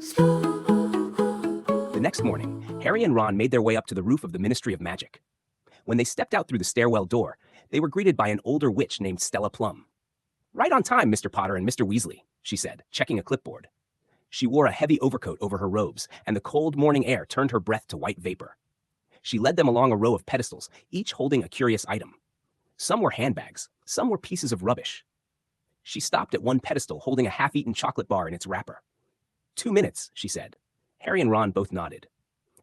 The next morning, Harry and Ron made their way up to the roof of the Ministry of Magic. When they stepped out through the stairwell door, they were greeted by an older witch named Stella Plum. "Right on time, Mr. Potter and Mr. Weasley," she said, checking a clipboard. She wore a heavy overcoat over her robes, and the cold morning air turned her breath to white vapor. She led them along a row of pedestals, each holding a curious item. Some were handbags, some were pieces of rubbish. She stopped at one pedestal holding a half-eaten chocolate bar in its wrapper. 2 minutes, she said. Harry and Ron both nodded.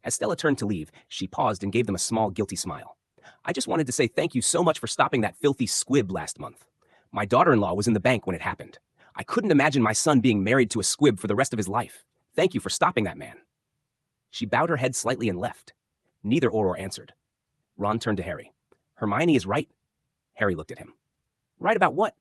As Stella turned to leave, she paused and gave them a small, guilty smile. "I just wanted to say thank you so much for stopping that filthy squib last month. My daughter-in-law was in the bank when it happened. I couldn't imagine my son being married to a squib for the rest of his life. Thank you for stopping that man." She bowed her head slightly and left. Neither Auror answered. Ron turned to Harry. "Hermione is right." Harry looked at him. "Right about what?"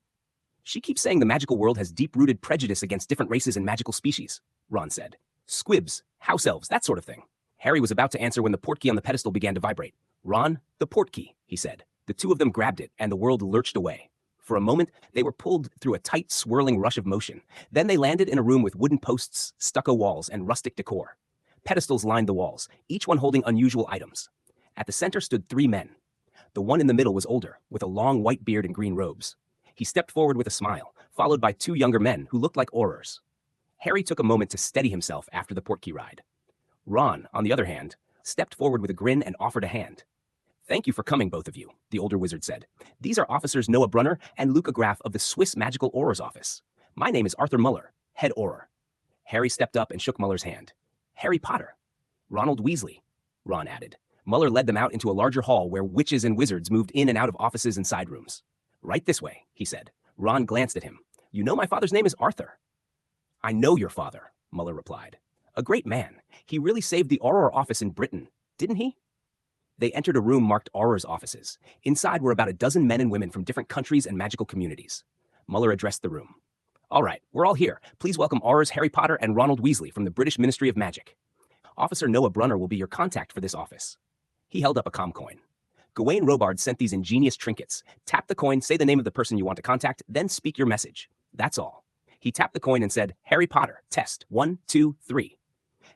"She keeps saying the magical world has deep-rooted prejudice against different races and magical species," Ron said. "Squibs, house elves, that sort of thing." Harry was about to answer when the portkey on the pedestal began to vibrate. "Ron, the portkey," he said. The two of them grabbed it, and the world lurched away. For a moment, they were pulled through a tight, swirling rush of motion. Then they landed in a room with wooden posts, stucco walls, and rustic decor. Pedestals lined the walls, each one holding unusual items. At the center stood 3 men. The one in the middle was older, with a long white beard and green robes. He stepped forward with a smile, followed by 2 younger men who looked like Aurors. Harry took a moment to steady himself after the portkey ride. Ron, on the other hand, stepped forward with a grin and offered a hand. "Thank you for coming, both of you," the older wizard said. "These are Officers Noah Brunner and Luca Graff of the Swiss Magical Aurors Office. My name is Arthur Muller, head Auror." Harry stepped up and shook Muller's hand. "Harry Potter." "Ronald Weasley," Ron added. Muller led them out into a larger hall where witches and wizards moved in and out of offices and side rooms. "Right this way," he said. Ron glanced at him. "You know my father's name is Arthur." "I know your father," Muller replied. "A great man. He really saved the Auror office in Britain, didn't he?" They entered a room marked Auror's offices. Inside were about a dozen men and women from different countries and magical communities. Muller addressed the room. "All right, we're all here. Please welcome Aurors Harry Potter and Ronald Weasley from the British Ministry of Magic. Officer Noah Brunner will be your contact for this office." He held up a coin. "Gawain Robard sent these ingenious trinkets. Tap the coin, say the name of the person you want to contact, then speak your message. That's all." He tapped the coin and said, "Harry Potter, test, 1, 2, 3.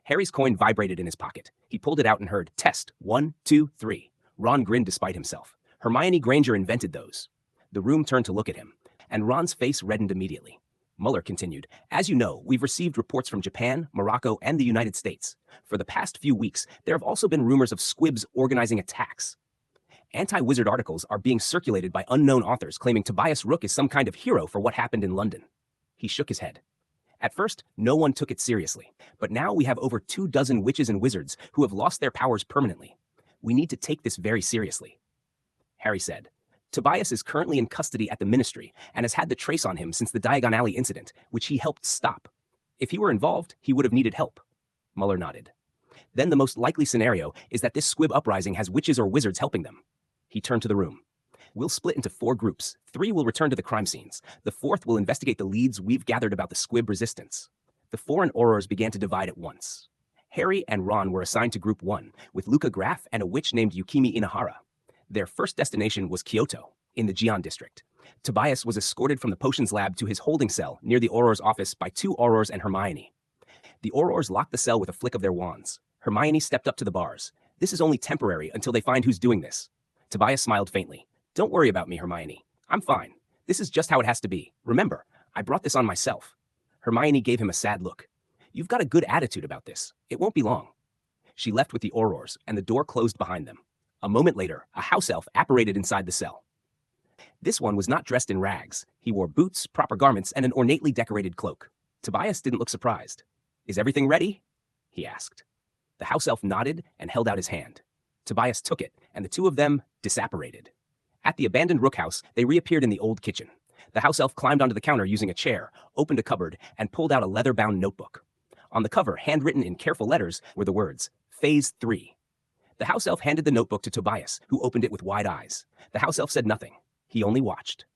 Harry's coin vibrated in his pocket. He pulled it out and heard, "Test, 1, 2, 3. Ron grinned despite himself. Hermione Granger invented those. The room turned to look at him, and Ron's face reddened immediately. Muller continued, "As you know, we've received reports from Japan, Morocco, and the United States. For the past few weeks, there have also been rumors of squibs organizing attacks. Anti-wizard articles are being circulated by unknown authors claiming Tobias Rook is some kind of hero for what happened in London." He shook his head. "At first, no one took it seriously, but now we have over 24 witches and wizards who have lost their powers permanently. We need to take this very seriously." Harry said, "Tobias is currently in custody at the Ministry and has had the trace on him since the Diagon Alley incident, which he helped stop. If he were involved, he would have needed help." Muller nodded. "Then the most likely scenario is that this squib uprising has witches or wizards helping them." He turned to the room. "We'll split into 4 groups. 3 will return to the crime scenes. The 4th will investigate the leads we've gathered about the squib resistance." The 4 and Aurors began to divide at once. Harry and Ron were assigned to Group 1, with Luca Graff and a witch named Yukimi Inahara. Their first destination was Kyoto, in the Gion district. Tobias was escorted from the potions lab to his holding cell near the Aurors' office by 2 Aurors and Hermione. The Aurors locked the cell with a flick of their wands. Hermione stepped up to the bars. "This is only temporary until they find who's doing this." Tobias smiled faintly. "Don't worry about me, Hermione. I'm fine. This is just how it has to be. Remember, I brought this on myself." Hermione gave him a sad look. "You've got a good attitude about this. It won't be long." She left with the Aurors, and the door closed behind them. A moment later, a house elf apparated inside the cell. This one was not dressed in rags. He wore boots, proper garments, and an ornately decorated cloak. Tobias didn't look surprised. "Is everything ready?" he asked. The house elf nodded and held out his hand. Tobias took it, and the 2 of them disapparated. At the abandoned Rook house, they reappeared in the old kitchen. The house elf climbed onto the counter using a chair, opened a cupboard, and pulled out a leather-bound notebook. On the cover, handwritten in careful letters, were the words, "Phase 3. The house elf handed the notebook to Tobias, who opened it with wide eyes. The house elf said nothing. He only watched.